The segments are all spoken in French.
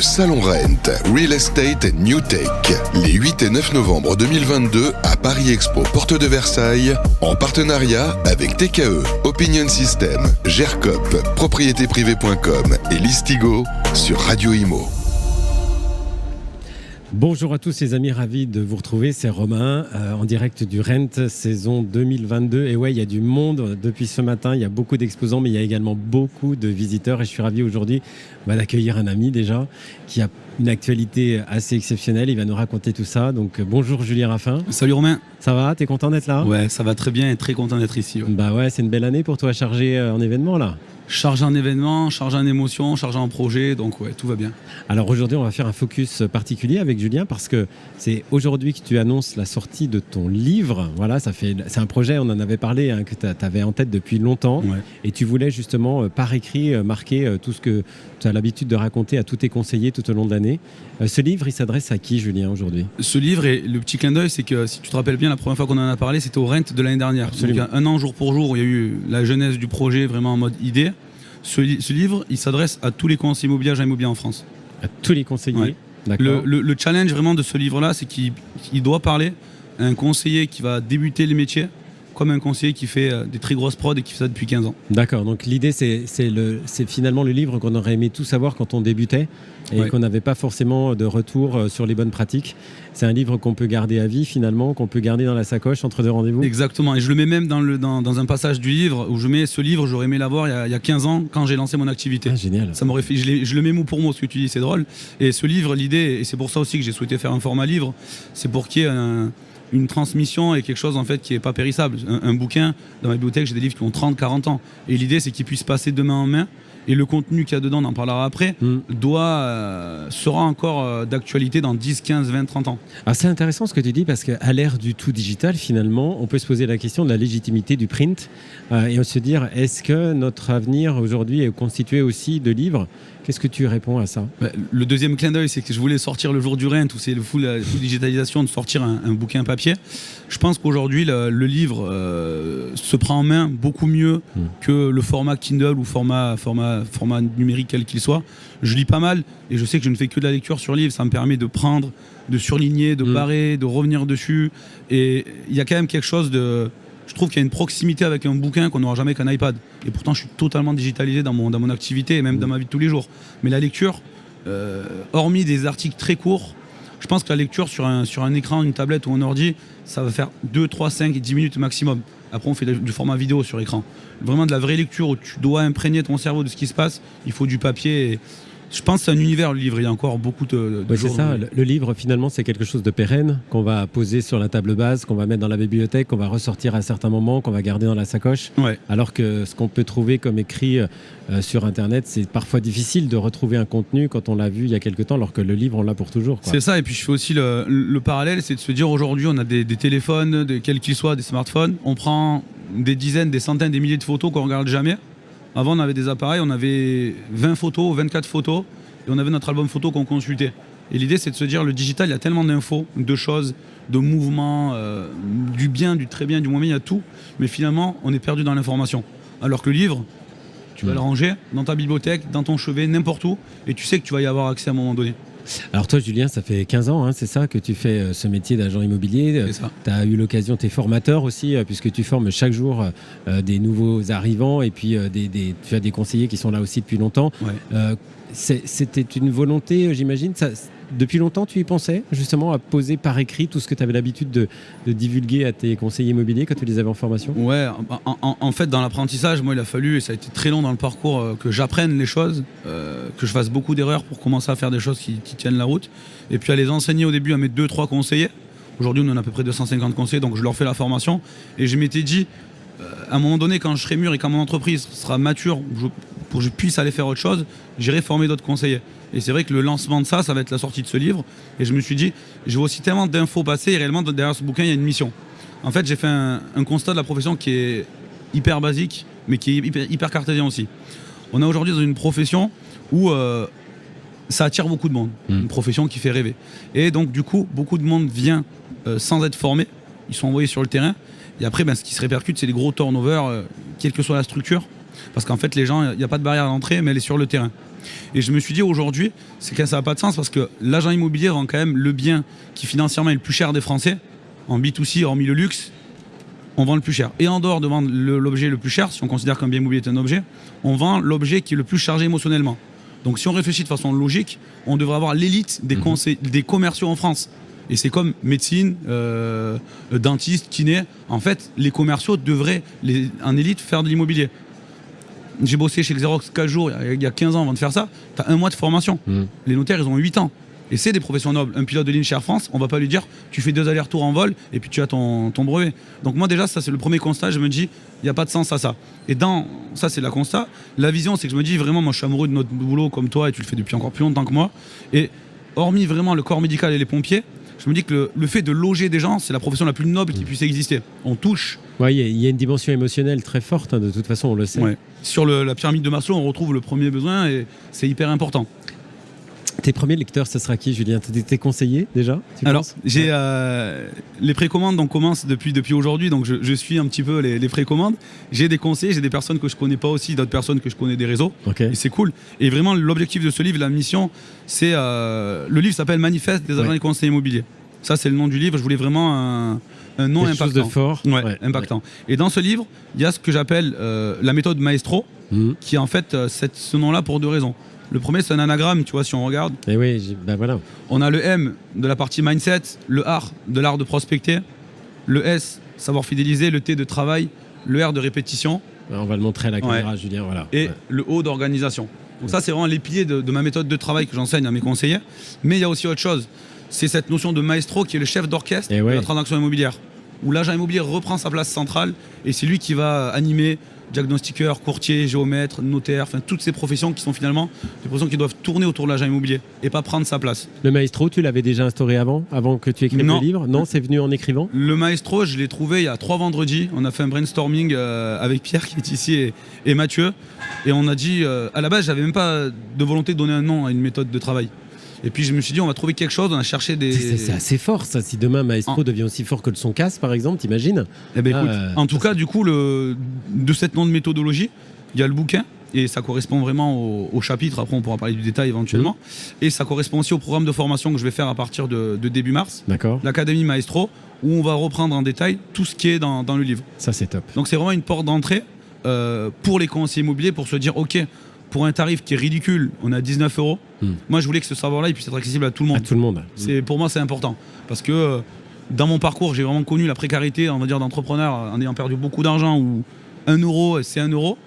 Salon Rent, Real Estate and New Tech, les 8 et 9 novembre 2022 à Paris Expo, porte de Versailles, en partenariat avec TKE, Opinion System, GERCOP, propriétéprivée.com et Listigo sur Radio Imo. Bonjour à tous les amis, ravi de vous retrouver, c'est Romain en direct du Rent saison 2022 et ouais, il y a du monde depuis ce matin, il y a beaucoup d'exposants mais il y a également beaucoup de visiteurs et je suis ravi aujourd'hui d'accueillir un ami déjà qui a une actualité assez exceptionnelle, il va nous raconter tout ça, donc bonjour Julien Raffin. Salut Romain. Ça va, t'es content d'être là? Ouais, ça va très bien et très content d'être ici. Ouais. Bah ouais, c'est une belle année pour toi, chargé en événements là. Chargé en événements, chargé en émotions, chargé en projets, donc ouais, tout va bien. Alors aujourd'hui, on va faire un focus particulier avec Julien parce que c'est aujourd'hui que tu annonces la sortie de ton livre. Voilà, c'est un projet, on en avait parlé, que tu avais en tête depuis longtemps. Ouais. Et tu voulais justement, par écrit, marquer tout ce que tu as l'habitude de raconter à tous tes conseillers tout au long de l'année. Ce livre, il s'adresse à qui, Julien, aujourd'hui? Ce livre, et le petit clin d'œil, c'est que si tu te rappelles bien, la première fois qu'on en a parlé, c'était au Rent de l'année dernière. Absolument. Donc un an jour pour jour, où il y a eu la genèse du projet vraiment en mode idée. Ce livre, il s'adresse à tous les conseillers immobiliers, agents immobiliers en France. À tous les conseillers, ouais. D'accord. Le challenge vraiment de ce livre-là, c'est qu'il doit parler à un conseiller qui va débuter le métier, comme un conseiller qui fait des très grosses prods et qui fait ça depuis 15 ans. D'accord, donc l'idée c'est finalement le livre qu'on aurait aimé tout savoir quand on débutait et qu'on n'avait pas forcément de retour sur les bonnes pratiques. C'est un livre qu'on peut garder à vie finalement, qu'on peut garder dans la sacoche entre deux rendez-vous. Exactement, et je le mets même dans un passage du livre où je mets ce livre, j'aurais aimé l'avoir il y a 15 ans quand j'ai lancé mon activité. Ah, génial. Ça m'aurait fait, je le mets mot pour mot, ce que tu dis, c'est drôle. Et ce livre, l'idée, et c'est pour ça aussi que j'ai souhaité faire un format livre, c'est pour qu'il y ait une transmission et quelque chose en fait qui n'est pas périssable. Un bouquin, dans ma bibliothèque, j'ai des livres qui ont 30-40 ans. Et l'idée, c'est qu'ils puissent passer de main en main. Et le contenu qu'il y a dedans, on en parlera après, sera encore d'actualité dans 10, 15, 20, 30 ans. Alors c'est intéressant ce que tu dis parce qu'à l'ère du tout digital, finalement, on peut se poser la question de la légitimité du print et on se dire, est-ce que notre avenir aujourd'hui est constitué aussi de livres? Qu'est-ce que tu réponds à ça? Le deuxième clin d'œil, c'est que je voulais sortir le jour du Rent, où c'est la full digitalisation, de sortir un bouquin papier. Je pense qu'aujourd'hui, le livre se prend en main beaucoup mieux que le format Kindle ou format numérique quel qu'il soit. Je lis pas mal et je sais que je ne fais que de la lecture sur livre. Ça me permet de prendre, de surligner, de barrer, de revenir dessus. Et il y a quand même quelque chose de... Je trouve qu'il y a une proximité avec un bouquin qu'on n'aura jamais qu'un iPad. Et pourtant, je suis totalement digitalisé dans mon activité et même dans ma vie de tous les jours. Mais la lecture, hormis des articles très courts, je pense que la lecture sur un écran, une tablette ou un ordi, ça va faire 2, 3, 5 et 10 minutes maximum. Après, on fait du format vidéo sur écran. Vraiment de la vraie lecture où tu dois imprégner ton cerveau de ce qui se passe. Il faut du papier. Je pense que c'est un univers, le livre. Il y a encore beaucoup de c'est ça. Le livre, finalement, c'est quelque chose de pérenne qu'on va poser sur la table base, qu'on va mettre dans la bibliothèque, qu'on va ressortir à certains moments, qu'on va garder dans la sacoche. Ouais. Alors que ce qu'on peut trouver comme écrit sur Internet, c'est parfois difficile de retrouver un contenu quand on l'a vu il y a quelque temps, alors que le livre, on l'a pour toujours, quoi. C'est ça. Et puis, je fais aussi le parallèle, c'est de se dire aujourd'hui, on a des téléphones, quels qu'ils soient, des smartphones. On prend des dizaines, des centaines, des milliers de photos qu'on ne regarde jamais. Avant, on avait des appareils, on avait 20 photos, 24 photos, et on avait notre album photo qu'on consultait. Et l'idée, c'est de se dire, le digital, il y a tellement d'infos, de choses, de mouvements, du bien, du très bien, du moins bien, il y a tout. Mais finalement, on est perdu dans l'information. Alors que le livre, tu vas le ranger dans ta bibliothèque, dans ton chevet, n'importe où, et tu sais que tu vas y avoir accès à un moment donné. Alors toi, Julien, ça fait 15 ans, c'est ça, que tu fais ce métier d'agent immobilier. Tu as eu l'occasion, tu es formateur aussi, puisque tu formes chaque jour des nouveaux arrivants et puis tu as des conseillers qui sont là aussi depuis longtemps. Ouais. C'était une volonté, j'imagine. Depuis longtemps, tu y pensais justement à poser par écrit tout ce que tu avais l'habitude de divulguer à tes conseillers immobiliers quand tu les avais en formation? Ouais, en fait, dans l'apprentissage, moi, il a fallu, et ça a été très long dans le parcours, que j'apprenne les choses, que je fasse beaucoup d'erreurs pour commencer à faire des choses qui tiennent la route. Et puis à les enseigner au début à mes 2-3 conseillers. Aujourd'hui, on en a à peu près 250 conseillers, donc je leur fais la formation. Et je m'étais dit, à un moment donné, quand je serai mûr et quand mon entreprise sera mature, pour que je puisse aller faire autre chose, j'irai former d'autres conseillers. Et c'est vrai que le lancement de ça va être la sortie de ce livre. Et je me suis dit, je vois aussi tellement d'infos passer, et réellement, derrière ce bouquin, il y a une mission. En fait, j'ai fait un constat de la profession qui est hyper basique, mais qui est hyper cartésien aussi. On est aujourd'hui dans une profession où ça attire beaucoup de monde. Une profession qui fait rêver. Et donc, du coup, beaucoup de monde vient sans être formé. Ils sont envoyés sur le terrain. Et après, ce qui se répercute, c'est les gros turnovers, quelle que soit la structure. Parce qu'en fait, les gens, il n'y a pas de barrière à l'entrée, mais elle est sur le terrain. Et je me suis dit aujourd'hui, c'est que ça n'a pas de sens parce que l'agent immobilier rend quand même le bien qui financièrement est le plus cher des Français. En B2C, hormis le luxe, on vend le plus cher. Et en dehors de vendre l'objet le plus cher, si on considère qu'un bien immobilier est un objet, on vend l'objet qui est le plus chargé émotionnellement. Donc si on réfléchit de façon logique, on devrait avoir l'élite des commerciaux en France. Et c'est comme médecine, dentiste, kiné. En fait, les commerciaux devraient, en élite, faire de l'immobilier. J'ai bossé chez Xerox 4 jours, il y a 15 ans avant de faire ça. Tu as 1 mois de formation. Les notaires, ils ont 8 ans. Et c'est des professions nobles. Un pilote de ligne chez Air France, on va pas lui dire tu fais 2 allers-retours en vol et puis tu as ton brevet. Donc moi déjà, ça c'est le premier constat, je me dis, il n'y a pas de sens à ça. Et ça c'est la constat. La vision, c'est que je me dis vraiment, moi je suis amoureux de notre boulot comme toi et tu le fais depuis encore plus longtemps que moi. Et hormis vraiment le corps médical et les pompiers, je me dis que le fait de loger des gens, c'est la profession la plus noble qui puisse exister. On touche. Ouais, il y a une dimension émotionnelle très forte, hein, de toute façon, on le sait. Ouais. Sur la pyramide de Maslow, on retrouve le premier besoin et c'est hyper important. Tes premiers lecteurs, ce sera qui, Julien? T'es conseillé déjà? Alors, j'ai les précommandes, donc commencent depuis aujourd'hui, donc je suis un petit peu les précommandes. J'ai des conseillers, j'ai des personnes que je connais pas aussi, d'autres personnes que je connais des réseaux. Okay. Et c'est cool. Et vraiment, l'objectif de ce livre, la mission, c'est le livre s'appelle Manifeste des agents et conseillers immobiliers. Ça, c'est le nom du livre. Je voulais vraiment un nom impactant. Quelque chose de fort. Ouais, impactant. Ouais. Et dans ce livre, il y a ce que j'appelle la méthode Maestro, qui est en fait ce nom-là pour 2 raisons. Le premier, c'est un anagramme, tu vois, si on regarde. Et oui, voilà. On a le M de la partie mindset, le R de l'art de prospecter, le S, savoir fidéliser, le T de travail, le R de répétition. On va le montrer à la caméra, Julien, voilà. Et le O d'organisation. Donc ça, c'est vraiment les piliers de ma méthode de travail que j'enseigne à mes conseillers. Mais il y a aussi autre chose. C'est cette notion de maestro qui est le chef d'orchestre de la transaction immobilière. Où l'agent immobilier reprend sa place centrale et c'est lui qui va animer diagnostiqueur, courtier, géomètre, notaire, enfin toutes ces professions qui sont finalement des professions qui doivent tourner autour de l'agent immobilier et pas prendre sa place. Le maestro, tu l'avais déjà instauré avant que tu écrives le livre? Non, c'est venu en écrivant? Le maestro, je l'ai trouvé il y a 3 vendredis. On a fait un brainstorming avec Pierre qui est ici et Mathieu. Et on a dit, à la base, j'avais même pas de volonté de donner un nom à une méthode de travail. Et puis je me suis dit, on va trouver quelque chose, on a cherché des... C'est assez fort ça, si demain Maestro devient aussi fort que le son casse par exemple, t'imagines? Eh ben, écoute, en tout cas, du coup, de cette nom de méthodologie, il y a le bouquin, et ça correspond vraiment au chapitre, après on pourra parler du détail éventuellement, et ça correspond aussi au programme de formation que je vais faire à partir de début mars, l'Académie Maestro, où on va reprendre en détail tout ce qui est dans le livre. Ça c'est top. Donc c'est vraiment une porte d'entrée pour les conseillers immobiliers, pour se dire, ok, pour un tarif qui est ridicule, on a 19 €. Moi, je voulais que ce savoir-là il puisse être accessible à tout le monde. À tout le monde. Pour moi, c'est important. Parce que dans mon parcours, j'ai vraiment connu la précarité, on va dire, d'entrepreneur en ayant perdu beaucoup d'argent où 1 €, c'est 1 €.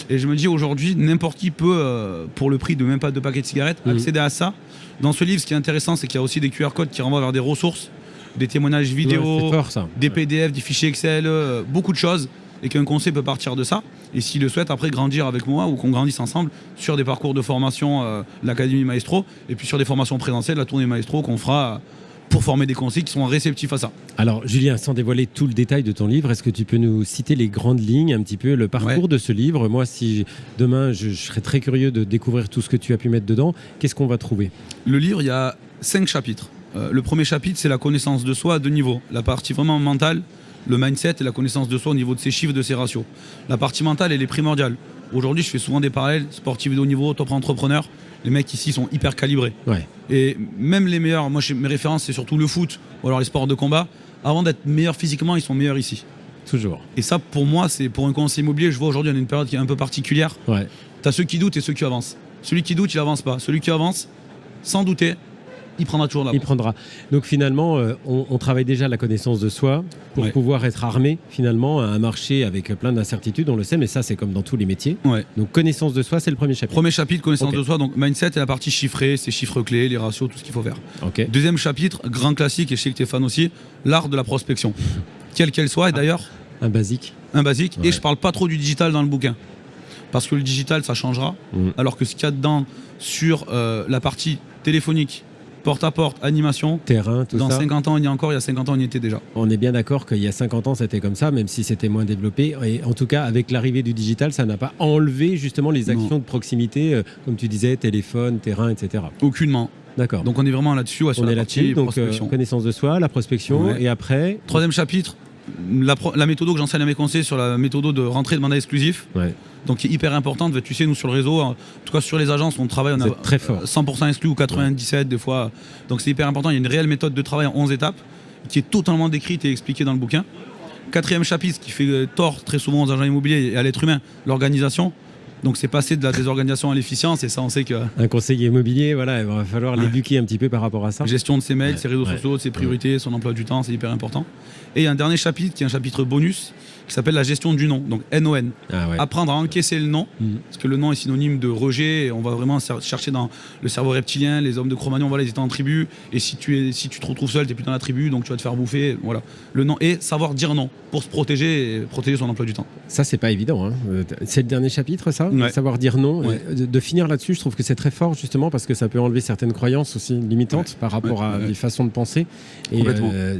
Et je me dis aujourd'hui, n'importe qui peut, pour le prix de même pas 2 paquets de cigarettes, accéder à ça. Dans ce livre, ce qui est intéressant, c'est qu'il y a aussi des QR codes qui renvoient vers des ressources, des témoignages vidéo, des PDF, des fichiers Excel, beaucoup de choses. Et qu'un conseiller peut partir de ça, et s'il le souhaite, après grandir avec moi ou qu'on grandisse ensemble sur des parcours de formation, l'Académie Maestro, et puis sur des formations présentielles, la tournée Maestro qu'on fera pour former des conseillers qui sont réceptifs à ça. Alors Julien, sans dévoiler tout le détail de ton livre, est-ce que tu peux nous citer les grandes lignes, un petit peu le parcours de ce livre? Moi, si demain, je serais très curieux de découvrir tout ce que tu as pu mettre dedans, qu'est-ce qu'on va trouver? Le livre, il y a 5 chapitres. Le premier chapitre, c'est la connaissance de soi à 2 niveaux. La partie vraiment mentale, le mindset et la connaissance de soi au niveau de ses chiffres, de ses ratios. La partie mentale, elle est primordiale. Aujourd'hui, je fais souvent des parallèles, sportifs de haut niveau, top entrepreneurs. Les mecs ici sont hyper calibrés. Et même les meilleurs, moi mes références, c'est surtout le foot ou alors les sports de combat. Avant d'être meilleurs physiquement, ils sont meilleurs ici. Toujours. Et ça, pour moi, c'est pour un conseiller immobilier, je vois aujourd'hui, on a une période qui est un peu particulière. Tu as ceux qui doutent et ceux qui avancent. Celui qui doute, il avance pas. Celui qui avance, sans douter, il prendra toujours la porte. Il prendra. Donc finalement, on travaille déjà la connaissance de soi pour pouvoir être armé finalement à un marché avec plein d'incertitudes, on le sait, mais ça c'est comme dans tous les métiers. Donc connaissance de soi, c'est le premier chapitre. Premier chapitre, connaissance de soi, donc mindset est la partie chiffrée, c'est chiffres clés, les ratios, tout ce qu'il faut faire. Deuxième chapitre, grand classique, et je sais que tu es fan aussi, l'art de la prospection. Quelle qu'elle soit, et d'ailleurs... Un basique. Et je parle pas trop du digital dans le bouquin. Parce que le digital, ça changera, alors que ce qu'il y a dedans sur la partie téléphonique, porte-à-porte, animation, terrain, tout dans ça. 50 ans, il y a 50 ans, on y était déjà. On est bien d'accord qu'il y a 50 ans, c'était comme ça, même si c'était moins développé. Et en tout cas, avec l'arrivée du digital, ça n'a pas enlevé justement les actions de proximité, comme tu disais, téléphone, terrain, etc. Aucunement. D'accord. Donc on est vraiment là-dessus, sur on la est partie là-dessus, donc prospection. Connaissance de soi, la prospection, et après... Troisième chapitre, la méthode que j'enseigne à mes conseillers sur la méthode de rentrée de mandat exclusif. Ouais. Donc qui est hyper importante. Tu sais, nous sur le réseau, en tout cas sur les agences, on travaille, on a très fort. 100% exclu ou 97 des fois. Donc c'est hyper important. Il y a une réelle méthode de travail en 11 étapes qui est totalement décrite et expliquée dans le bouquin. 4e chapitre, qui fait tort très souvent aux agents immobiliers et à l'être humain, l'organisation. Donc c'est passer de la désorganisation à l'efficience, et ça on sait que... Un conseiller immobilier, voilà, il va falloir l'éduquer un petit peu par rapport à ça. Gestion de ses mails, ses réseaux sociaux, ses priorités, son emploi du temps, c'est hyper important. Et il y a un dernier chapitre qui est un chapitre bonus qui s'appelle la gestion du nom, donc NON. Apprendre à encaisser le nom, parce que le nom est synonyme de rejet, et on va vraiment chercher dans le cerveau reptilien, les hommes de Cro-Magnon, voilà, ils étaient en tribu, et si tu te retrouves seul, tu n'es plus dans la tribu, donc tu vas te faire bouffer, voilà. Le nom, et savoir dire non, pour se protéger et protéger son emploi du temps. Ça, c'est pas évident, hein. C'est le dernier chapitre, ça, savoir dire non. De finir là-dessus, je trouve que c'est très fort, justement, parce que ça peut enlever certaines croyances aussi limitantes par rapport à des façons de penser. Et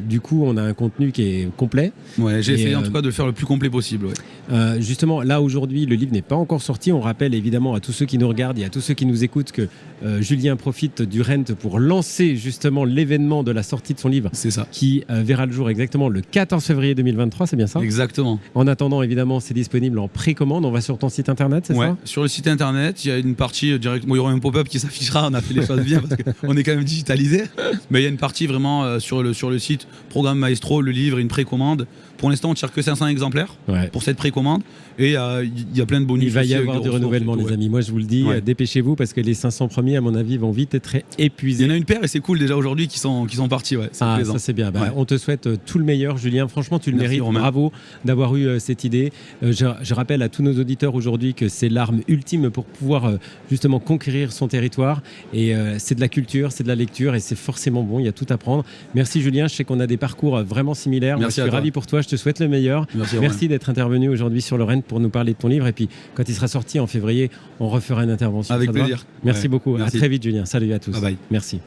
du coup, on a un contenu qui est complet. Ouais, j'ai essayé en tout cas de le faire le plus complet possible. Justement, là aujourd'hui, le livre n'est pas encore sorti. On rappelle évidemment à tous ceux qui nous regardent et à tous ceux qui nous écoutent que Julien profite du Rent pour lancer justement l'événement de la sortie de son livre. C'est ça. Qui verra le jour exactement le 14 février 2023, c'est bien ça ? Exactement. En attendant, évidemment, c'est disponible en précommande. On va sur ton site internet, c'est ça ? Sur le site internet, il y a une partie direct. Bon, il y aura un pop-up qui s'affichera. On a fait les choses bien parce qu'on est quand même digitalisé. Mais il y a une partie vraiment sur le site Programme Maestro, le livre, une précommande. Pour l'instant, on ne tire que 500 exemplaires pour cette précommande. Et il y a plein de bonus. Il va y avoir du renouvellement, les amis. Moi, je vous le dis, dépêchez-vous parce que les 500 premiers, à mon avis, vont vite être épuisés. Il y en a une paire et c'est cool déjà aujourd'hui qui sont partis. C'est plaisant. Ça, c'est bien. On te souhaite tout le meilleur, Julien. Franchement, tu le mérites. Romain. Bravo d'avoir eu cette idée. Je rappelle à tous nos auditeurs aujourd'hui que c'est l'arme ultime pour pouvoir justement conquérir son territoire. Et c'est de la culture, c'est de la lecture et c'est forcément bon. Il y a tout à prendre. Merci, Julien. Je sais qu'on a des parcours vraiment similaires. Moi, je suis ravi pour toi. Je te souhaite le meilleur. Merci d'être intervenu aujourd'hui sur le Rent pour nous parler de ton livre. Et puis, quand il sera sorti en février, on refera une intervention. Avec plaisir. Merci beaucoup. Merci. À très vite, Julien. Salut à tous. Bye bye. Merci.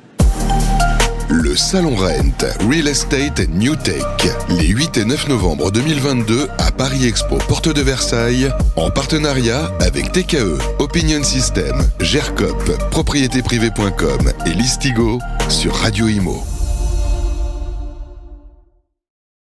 Le Salon Rent, Real Estate and New Tech, les 8 et 9 novembre 2022 à Paris Expo, porte de Versailles, en partenariat avec TKE, Opinion System, GERCOP, propriétéprivée.com et Listigo sur Radio Imo.